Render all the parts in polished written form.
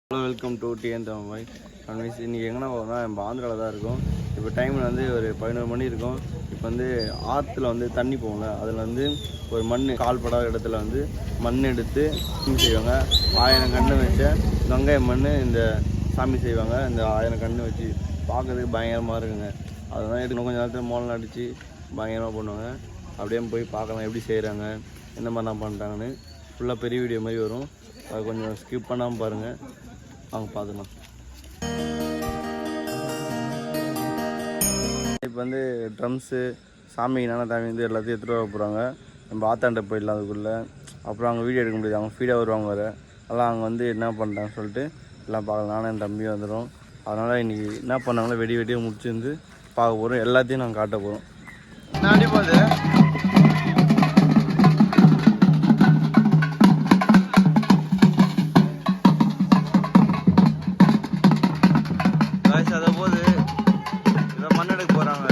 Hello welcome to TN Tamil. இன்றைக்கி எங்கன்னா போகிறோம்னா நம்ம ஆந்திராவில் தான் இருக்கும். இப்போ டைம் வந்து ஒரு 11 மணி இருக்கும். இப்போ வந்து ஆற்றுல வந்து தண்ணி போகல, அதில் வந்து ஒரு மண் கால்படாத இடத்துல வந்து மண் எடுத்து சாமி செய்வாங்க. 1000 கன்று வச்ச கங்கை மண் இந்த சாமி செய்வாங்க. இந்த 1000 கன்று வச்சு பார்க்கறதுக்கு பயங்கரமாக இருக்குங்க. அதெல்லாம் எடுக்கணும், கொஞ்சம் நேரத்தில் மோளம் அடித்து பயங்கரமாக பண்ணுவாங்க. அப்படியே போய் பார்க்கலாம் எப்படி செய்கிறாங்க, எந்த மாதிரிலாம் பண்ணுறாங்கன்னு. ஃபுல்லாக பெரிய வீடியோ மாதிரி வரும், அதை கொஞ்சம் ஸ்கிப் பண்ணாமல் பாருங்கள். அவங்க பார்த்துக்கலாம். இப்போ வந்து ட்ரம்ஸு சாமிக்கு என்னென்ன தேவை வந்து எல்லாத்தையும் எடுத்துகிட்டு வர போகிறாங்க. நம்ம ஆத்தாண்ட போயிடலாம் அதுக்குள்ளே. அப்புறம் அவங்க வீடியோ எடுக்க முடியாது, அவங்க ஃபீடாக வருவாங்க வேறு. அதெல்லாம் அவங்க வந்து என்ன பண்ணுறாங்கன்னு சொல்லிட்டு எல்லாம் பார்க்கலாம். நானும் என் தம்பியும் வந்துடும். அதனால் இன்றைக்கி என்ன பண்ணாங்களோ வெடியை முடிச்சிருந்து பார்க்க போகிறோம். எல்லாத்தையும் நாங்கள் காட்ட போகிறோம். நாடி போகுது அதை போது இதை மண் எடுக்க போகிறாங்க.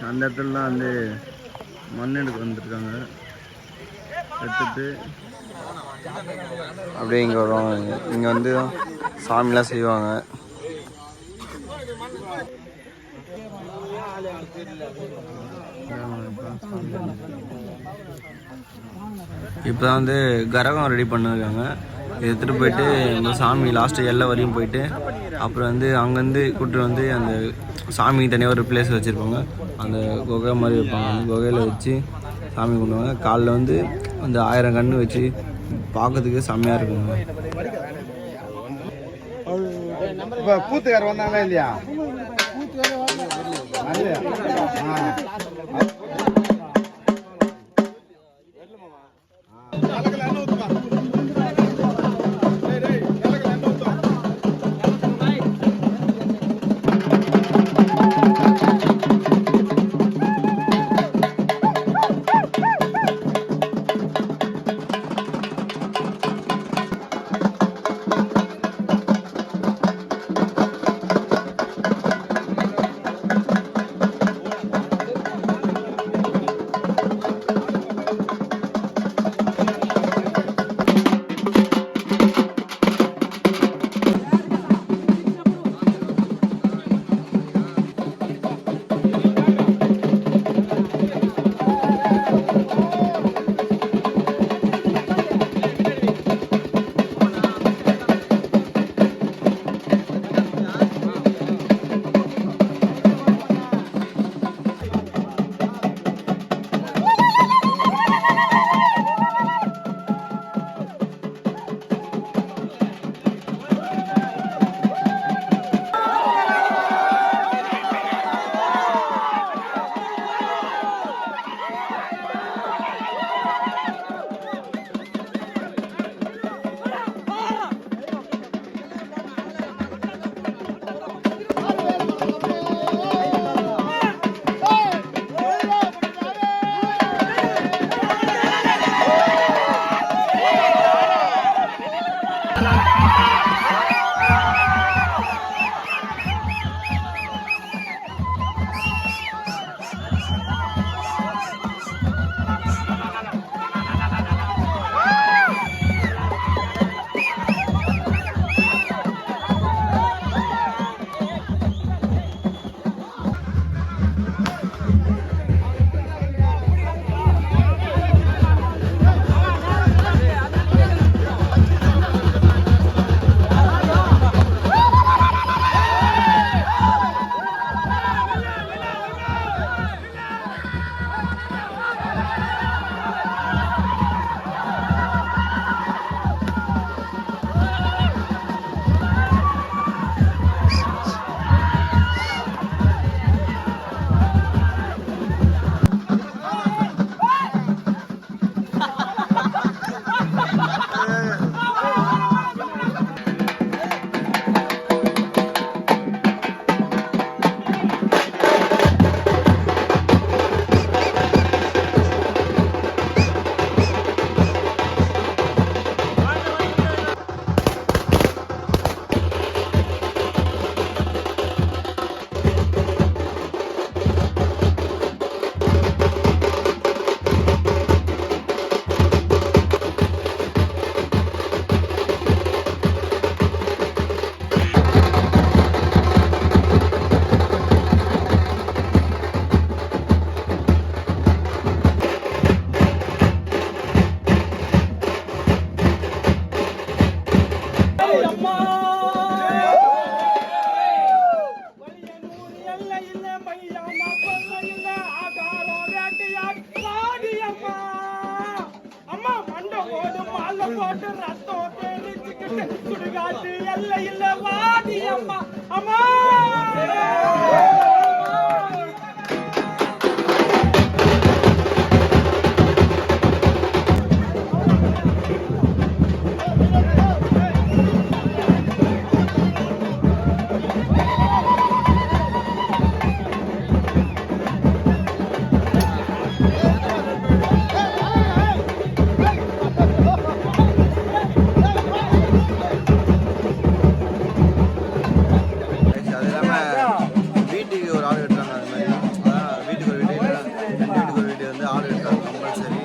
அந்த இடத்துலலாம் வந்து மண் எடுக்க வந்துருக்காங்க. எடுத்துட்டு அப்படியே இங்கே வருவாங்க. இங்கே வந்து சாமிலாம் செய்வாங்க. இப்போ தான் வந்து கரகம் ரெடி பண்ணிருக்காங்க. எடுத்துகிட்டு போயிட்டு இந்த சாமி லாஸ்ட்டு எல்லை வரையும் போயிட்டு அப்புறம் வந்து அங்கேருந்து கூப்பிட்டு வந்து அந்த சாமிக்கு தனியாக ஒரு பிளேஸ் வச்சுருப்பாங்க. அந்த குகை மாதிரி வைப்பாங்க. அந்த குகையில் வச்சு சாமி கும்பிடுவாங்க. காலில் வந்து அந்த 1000 கன்று வச்சு பார்க்கறதுக்கு செம்மையாக இருக்குங்க. இப்போ கூத்துக்கார வந்தாங்களா இல்லையா? சுடுகாட்டு எல்லையில் வாடி அம்மா அம்மா வீட்டுக்கு ஒரு ஆள் வெட்டுறாங்க. அது மாதிரி அதான் வீட்டுக்கு ஒரு வீடு இல்லை, 2 வீட்டுக்கு ஒரு வீடு வந்து ஆள் வெட்டுறாங்க கம்பல்சரி.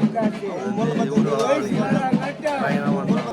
பயங்கரமாக பண்ணுறாங்க.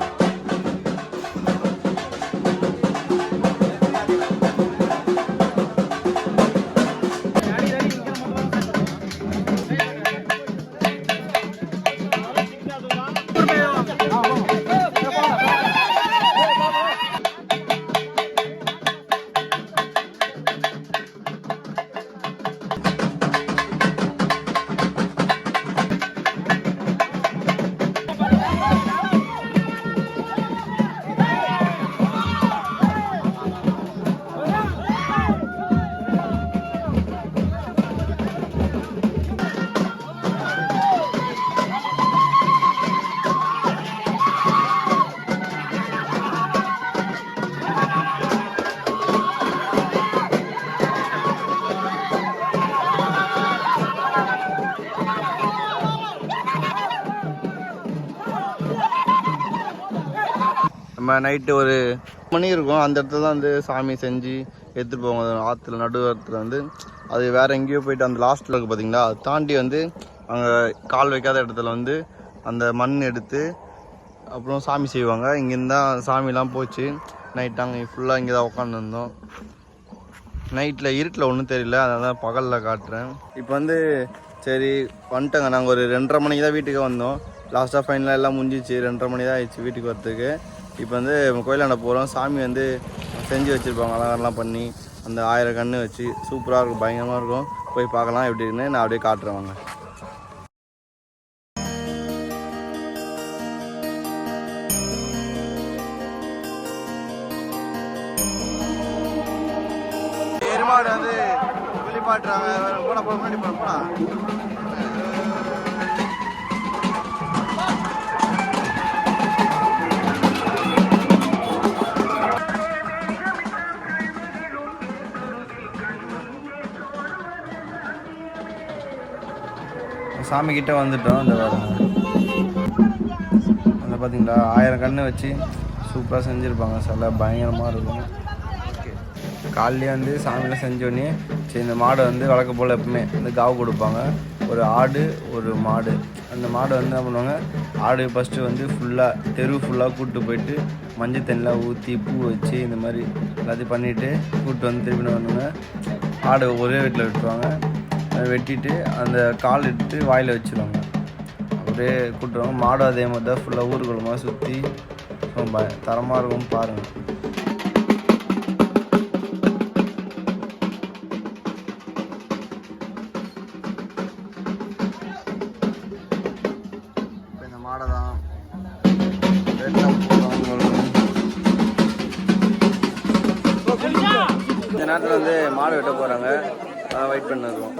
நம்ம நைட்டு ஒரு மணி இருக்கும், அந்த இடத்துல தான் வந்து சாமி செஞ்சு எடுத்துகிட்டு போவாங்க. ஆற்றுல நடுவரத்தில் வந்து அது வேறு எங்கேயோ போயிட்டு அந்த லாஸ்ட்டில் இருக்குது பார்த்தீங்களா, அதை தாண்டி வந்து அங்கே கால் வைக்காத இடத்துல வந்து அந்த மண் எடுத்து அப்புறம் சாமி செய்வாங்க. இங்கேருந்து தான் சாமிலாம் போச்சு. நைட் நாங்கள் ஃபுல்லாக இங்கே தான் உட்காந்துருந்தோம். நைட்டில் இருட்டில் ஒன்றும் தெரியல, அதனால தான் பகலில் காட்டுறேன். இப்போ வந்து சரி வந்துட்டோங்க. நாங்கள் ஒரு 2:30 மணிக்கு தான் வீட்டுக்கு வந்தோம். லாஸ்ட்டாக ஃபைனலாக எல்லாம் முடிஞ்சிச்சு. 2:30 மணி தான் ஆயிடுச்சு வீட்டுக்கு வரத்துக்கு. இப்போ வந்து கோயிலாண்ட போகிறோம். சாமி வந்து செஞ்சு வச்சுருப்பாங்க அலங்காரம்லாம் பண்ணி, அந்த 1000 கன்று வச்சு சூப்பராக இருக்கும், பயங்கரமாக இருக்கும். போய் பார்க்கலாம் எப்படின்னு நான் அப்படியே காட்டுறேன் வாங்க. எருமாடு வந்து குளிப்பாட்டுறாங்க. போனா முன்னாடி போனா சாமி கிட்ட வந்துட்டோம். அந்த அந்த பார்த்தீங்களா 1000 கன்று வச்சு சூப்பராக செஞ்சுருப்பாங்க. சில பயங்கரமாக இருக்கும். காலையிலே வந்து சாமியெலாம் செஞ்சோடனே சரி இந்த மாடை வந்து வழக்க போல் எப்பவுமே வந்து காவு கொடுப்பாங்க. ஒரு ஆடு ஒரு மாடு. அந்த மாடை வந்து என்ன பண்ணுவாங்க, ஆடு ஃபஸ்ட்டு வந்து ஃபுல்லாக தெரு ஃபுல்லாக கூப்பிட்டு போயிட்டு மஞ்சள் தண்ணிலாம் ஊற்றி பூ வச்சு இந்த மாதிரி எல்லாத்தையும் பண்ணிவிட்டு கூப்பிட்டு வந்து திருப்பி பண்ணுவாங்க. ஆடு ஒரே வீட்டில் விட்டுருவாங்க. வெட்டிட்டு அந்த கால் எடுத்து வாயில் வச்சுருவாங்க. அப்படியே கூட்டுருவாங்க. மாடும் அதே மாதிரி தான் ஃபுல்லாக ஊருக்குள்ளமாக சுற்றி ரொம்ப தரமாக இருக்கும் பாருங்கள். இப்போ இந்த மாடை தான் இந்த நேரத்தில் வந்து மாடு வெட்ட போகிறாங்க. வெயிட் பண்ணிருக்கோம்.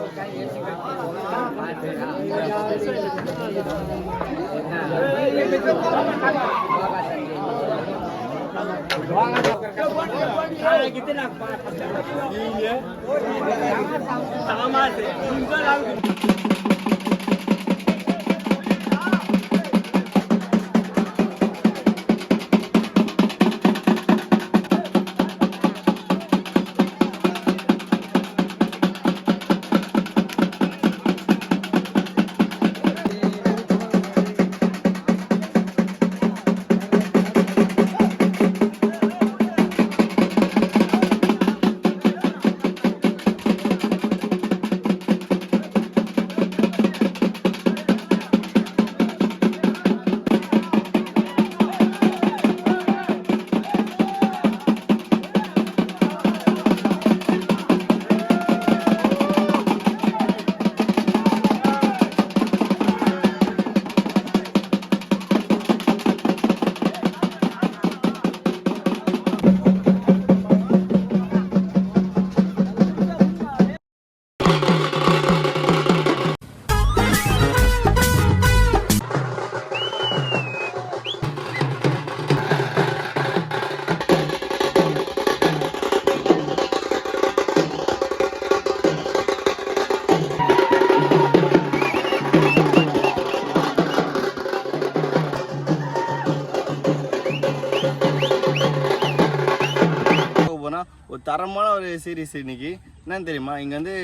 தரமான ஒரு சீரீஸ் இன்னைக்கு. என்னன்னு தெரியுமா, இங்கே வந்து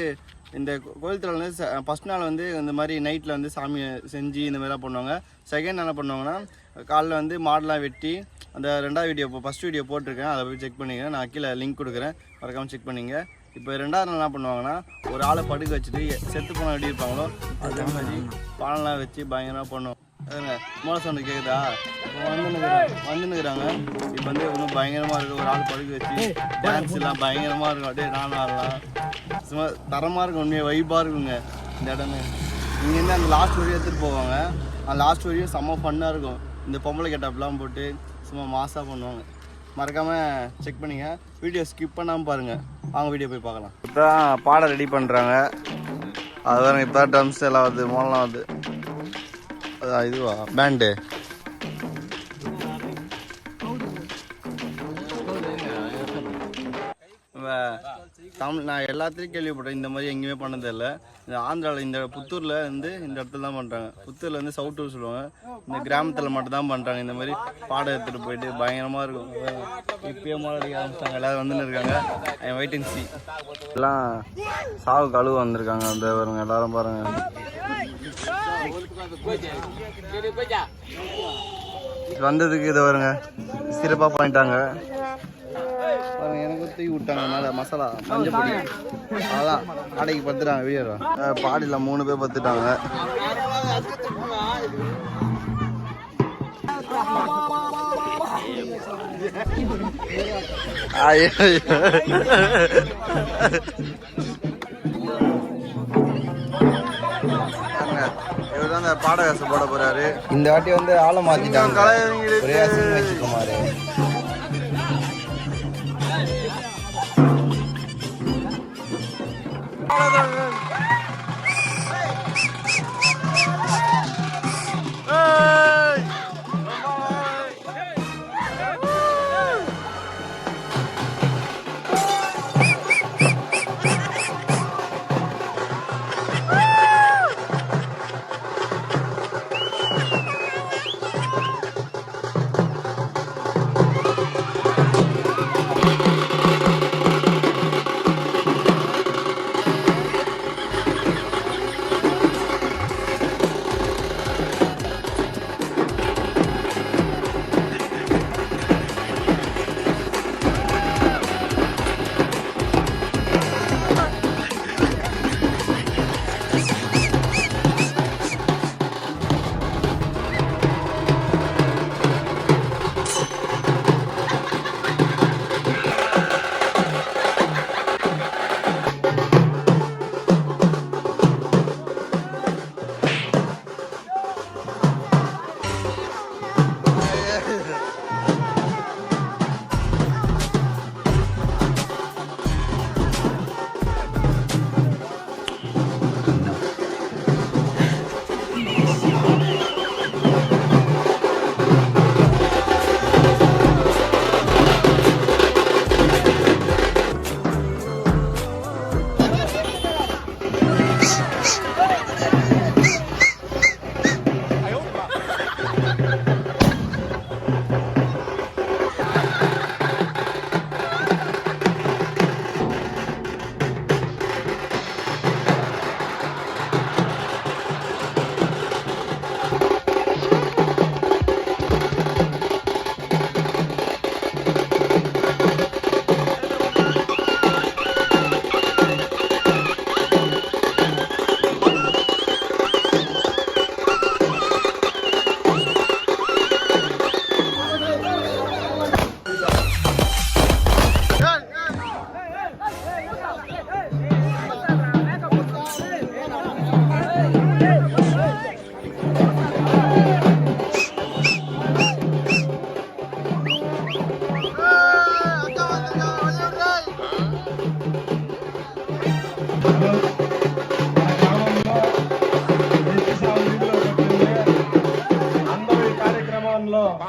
இந்த கோயில் திருவிழா வந்து ஃபஸ்ட் நாள் வந்து இந்த மாதிரி நைட்டில் வந்து சாமியை செஞ்சு இந்த மாதிரிலாம் பண்ணுவாங்க. செகண்ட் நாள் பண்ணுவாங்கன்னா காலைல வந்து மாடெலாம் வெட்டி அந்த 2வது வீடியோ ஃபஸ்ட் வீடியோ போட்டிருக்கேன், அதை போய் செக் பண்ணிங்க. நான் கீழே லிங்க் கொடுக்குறேன், மறக்காமல் செக் பண்ணிங்க. இப்போ 2வது நாள் என்ன பண்ணுவாங்கன்னா ஒரு ஆளை படுக்க வச்சுட்டு செத்து போனால் எப்படி இருப்பாங்களோ அதே மாதிரி பானெலாம் வச்சு பயங்கரமாக பண்ணுவோம். மூல சவுண்டு கேட்குதா? வந்துன்னுக்குறாங்க. இப்போ வந்து ஒன்றும் பயங்கரமாக இருக்கும். ஒரு ஆள் படுக்க வச்சு டான்ஸ் எல்லாம் பயங்கரமாக இருக்கும். அப்படியே நானும் ஆடலாம். சும்மா தரமாக இருக்கும், உண்மையாக வைப்பாக இருக்குங்க இந்த இடமே. இங்கேருந்து அந்த லாஸ்ட் வரையும் எடுத்துகிட்டு போவாங்க. அந்த லாஸ்ட் வரையும் செம்ம ஃபன்னாக இருக்கும். இந்த பொம்பளை கெட்டப்லாம் போட்டு சும்மா மாசாக பண்ணுவாங்க. மறக்காமல் செக் பண்ணிங்க, வீடியோ ஸ்கிப் பண்ணாமல் பாருங்கள். அவங்க வீடியோ போய் பார்க்கலாம். இப்போ தான் பாடம் ரெடி பண்ணுறாங்க. அது வேறு இப்போ தான் ட்ரம்ஸ் எல்லாம் வருது, மோளெலாம் வருது. இதுவா பேண்டு? நான் எல்லாத்துலேயும் கேள்விப்பட்டேன், இந்த மாதிரி எங்கேயுமே பண்ணதில்லை. இந்த ஆந்திராவில் இந்த புத்தூரில் வந்து இந்த இடத்துல தான் பண்ணுறாங்க. புத்தூரில் வந்து சவுட்டூர் சொல்லுவாங்க. இந்த கிராமத்தில் மட்டும் தான் பண்ணுறாங்க. இந்த மாதிரி பாடம் எடுத்துகிட்டு போயிட்டு பயங்கரமாக இருக்கும். இப்பயே மாடி ஆரம்பிச்சிட்டாங்க, எல்லோரும் வந்துன்னு இருக்காங்க. வெயிட்டிங் சி எல்லாம் சாவு கழுவு வந்திருக்காங்க. அந்த பாருங்க, எல்லாரும் பாருங்கள். வந்ததுக்கு இதை வருங்க சிறப்பாக பண்ணிட்டாங்க பாருங்க. எனக்கு தூக்கி விட்டாங்க மேலே மசாலா மஞ்சள் பொடி, அதான் ஆடைக்கு பத்துட்டாங்க. வீடியோ பாடியில் 3 பேர் பத்துட்டாங்க. இவர் தான் அந்த பாடகாசு போட போறாரு. இந்த வாட்டி வந்து ஆளை மாத்திட்டாங்க. ஒரே வச்சுக்குமாரு.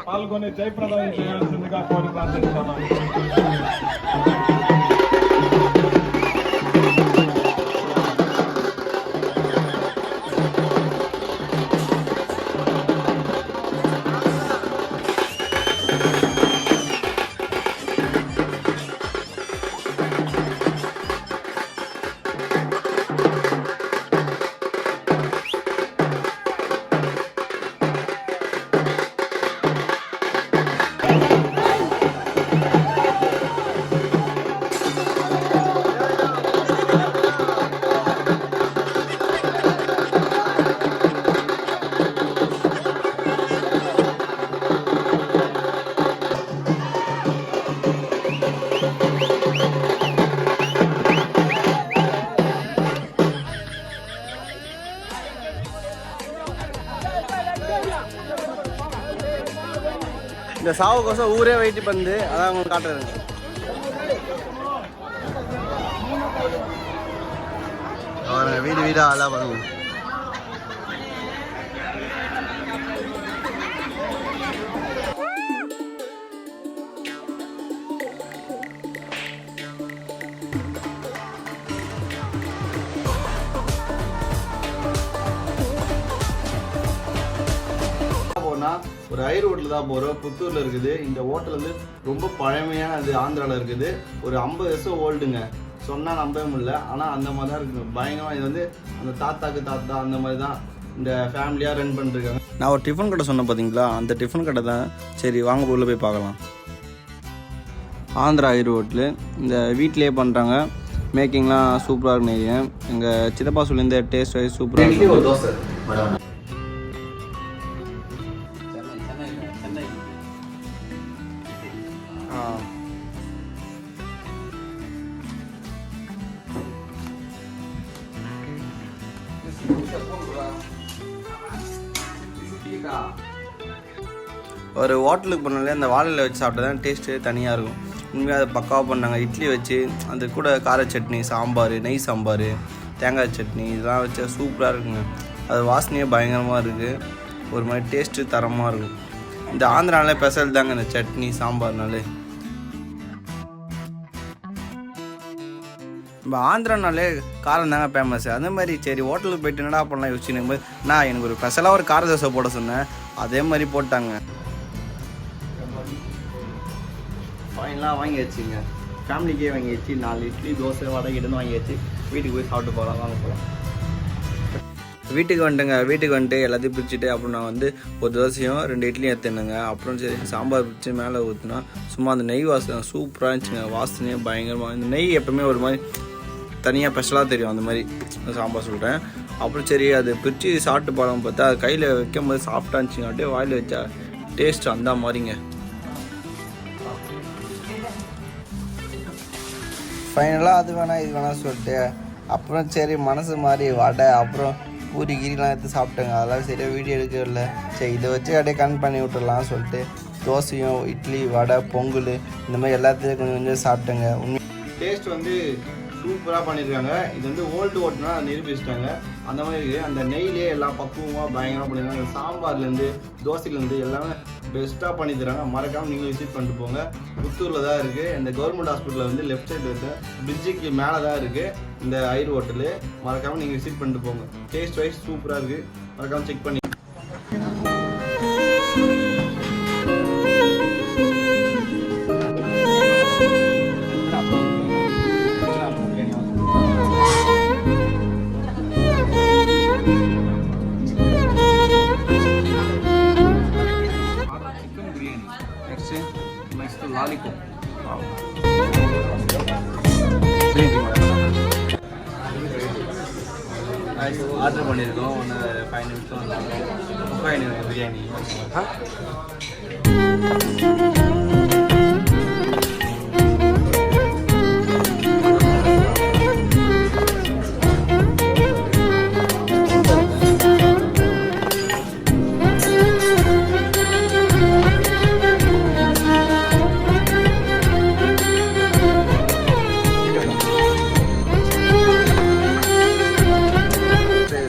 పాల్గొని జయప్రదం చేయాల్సిందిగా కోరి ప్రార్థిస్తున్నాను. இந்த சாவுக்கோசம் ஊரே வெயிட் பண்ணுது, அதான் உங்களுக்கு காட்டுறேங்க. வீடு வீடா எல்லாம் பண்ணுவோம். ஒரு ஐர் ஹோட்டல் தான் போகிறோம். புத்தூரில் இருக்குது. இந்த ஹோட்டல் வந்து ரொம்ப பழமையான அது ஆந்திராவில் இருக்குது. ஒரு 50 வருஷம் ஓல்டுங்க. சொன்னால் நம்பவே முடியல, ஆனால் அந்த மாதிரி தான் இருக்குது. பயங்கரமாக இது வந்து அந்த தாத்தாக்கு தாத்தா அந்த மாதிரி தான் இந்த ஃபேமிலியாக ரன் பண்ணிருக்காங்க. நான் ஒரு டிஃபன் கடை சொன்னேன் பார்த்தீங்களா, அந்த டிஃபன் கடை தான். சரி வாங்க உள்ள போய் பார்க்கலாம். ஆந்திரா ஐர் ஹோட்டலு இந்த வீட்டிலே பண்ணுறாங்க. மேக்கிங்லாம் சூப்பராக இருக்குன்னு எங்கள் சித்தப்பா சொல்லியிருந்த டேஸ்ட் வைஸ் சூப்பராக இருக்கு. ஒரு தோசை ஒரு ஹோட்டலுக்கு போனாலே அந்த வாழையில் வச்சு சாப்பிட்டா தான் டேஸ்ட்டு தனியாக இருக்கும். உண்மையாக அதை பக்காவாக பண்ணாங்க. இட்லி வச்சு அது கூட கார சட்னி, சாம்பார், நெய் சாம்பார், தேங்காய் சட்னி இதெல்லாம் வச்சா சூப்பராக இருக்குங்க. அது வாசனையே பயங்கரமாக இருக்குது. ஒரு மாதிரி டேஸ்ட்டு தரமாக இருக்கும். இந்த ஆந்திரானாலே ஸ்பெஷல் தாங்க இந்த சட்னி சாம்பார்னாலே. நம்ம ஆந்திரானாலே காரம் தாங்க ஃபேமஸ். அந்த மாதிரி சரி ஹோட்டலுக்கு போய்ட்டு என்னடா பண்ணலாம் யோசிச்சுன்னு போது நான் எனக்கு ஒரு ஸ்பெஷலாக ஒரு கார தோசை போட சொன்னேன். அதே மாதிரி போட்டாங்க. ஃபைனலாக வாங்கி வச்சுங்க. ஃபேமிலிக்கே வாங்கி வச்சு 4 இட்லி தோசை வடை கிட்ட வாங்கி வச்சு வீட்டுக்கு போய் சாப்பிட்டு போகலாம். வாங்க போகலாம். வீட்டுக்கு வந்துட்டுங்க. வீட்டுக்கு வந்துட்டு எல்லாத்தையும் பிரிச்சுட்டு அப்புறம் நான் வந்து ஒரு தோசையும் 2 இட்லியும் எடுத்துனுங்க. அப்புறம் சரி சாம்பார் பிரித்து மேலே ஊற்றினா சும்மா அந்த நெய் வாசனை சூப்பராக இருந்துச்சுங்க. வாசனையே பயங்கரமாக. இந்த நெய் எப்போவுமே ஒரு மாதிரி தனியாக ஸ்பெஷலாக தெரியும். அந்த மாதிரி சாம்பார் சொல்கிறேன். அப்புறம் சரி அது பிரித்து சாப்பிட்டு போகலாம் பார்த்தா அது கையில் வைக்கும் போது சாஃப்டாக இருந்துச்சுங்க. அப்படியே வாயில் வச்சா டேஸ்ட் அந்த மாதிரிங்க. ஃபைனலாக அது வேணாம் இது வேணாம் சொல்லிட்டு அப்புறம் சரி மனசு மாதிரி வடை அப்புறம் பூரி கீரிலாம் எடுத்து சாப்பிட்டேங்க. அதெல்லாம் சரியாக வீடியோ எடுக்கவில்லை. சரி இதை வச்சு அப்படியே கன் பண்ணி விட்டுடலாம் சொல்லிட்டு தோசையும் இட்லி வடை பொங்கல் இந்த மாதிரி எல்லாத்தையும் கொஞ்சம் கொஞ்சம் சாப்பிட்டேங்க. உண்மை டேஸ்ட் வந்து சூப்பராக பண்ணியிருக்காங்க. இது வந்து ஓல்டு ஓட்டுனா நிரூபிச்சிட்டாங்க. அந்த மாதிரி இருக்குது. அந்த நெய்லேயே எல்லாம் பக்குவமாக பயங்கரமாக பண்ணியிருக்காங்க. சாம்பார்லேருந்து தோசைலேருந்து எல்லாமே பெஸ்ட்டாக பண்ணி தராங்க. மறக்காமல் நீங்களும் விசிட் பண்ணிட்டு போங்க. புத்தூரில் தான் இருக்குது. இந்த கவர்மெண்ட் ஹாஸ்பிட்டலில் வந்து லெஃப்ட் சைடு இருக்குது. பிரிட்ஜுக்கு மேலே தான் இருக்குது இந்த ஐர் ஹோட்டலு. மறக்காமல் நீங்கள் விசிட் பண்ணிட்டு போங்க. டேஸ்ட் வைஸ் சூப்பராக இருக்குது. மறக்காமல் செக் பண்ணி லாலிபாப் ஆர்டர் பண்ணியிருக்கோம். ஒன்று 5 நிமிஷம் பிரியாணி.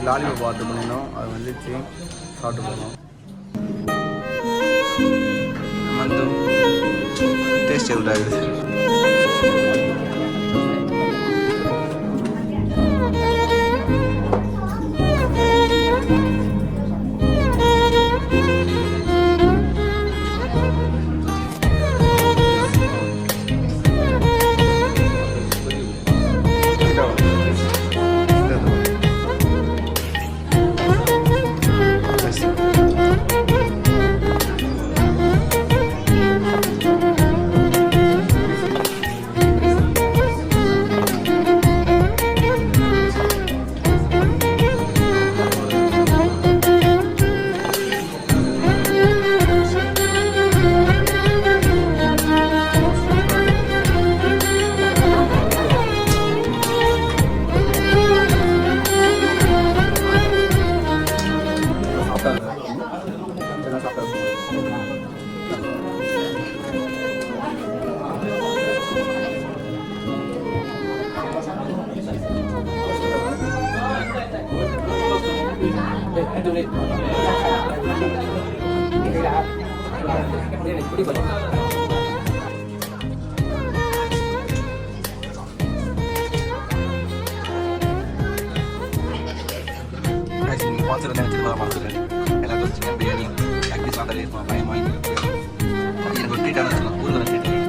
லாலிபாப் ஆர்டர் பண்ணினோம். அது வந்துச்சு. சாப்பிட்டு போனோம். வந்து டேஸ்ட் எப்படி ஆகுது? நீங்கள் பார்த்துட்டு நினச்சிட்டு வர பார்த்துருக்கேன் எல்லாத்தையும் சிக்கன் பிரியாணி ப்ராக்டிஸ் ஆகிறதே பயமாக எனக்கு ஒரு ட்ரீட்டான ஊரில் ட்ரீட்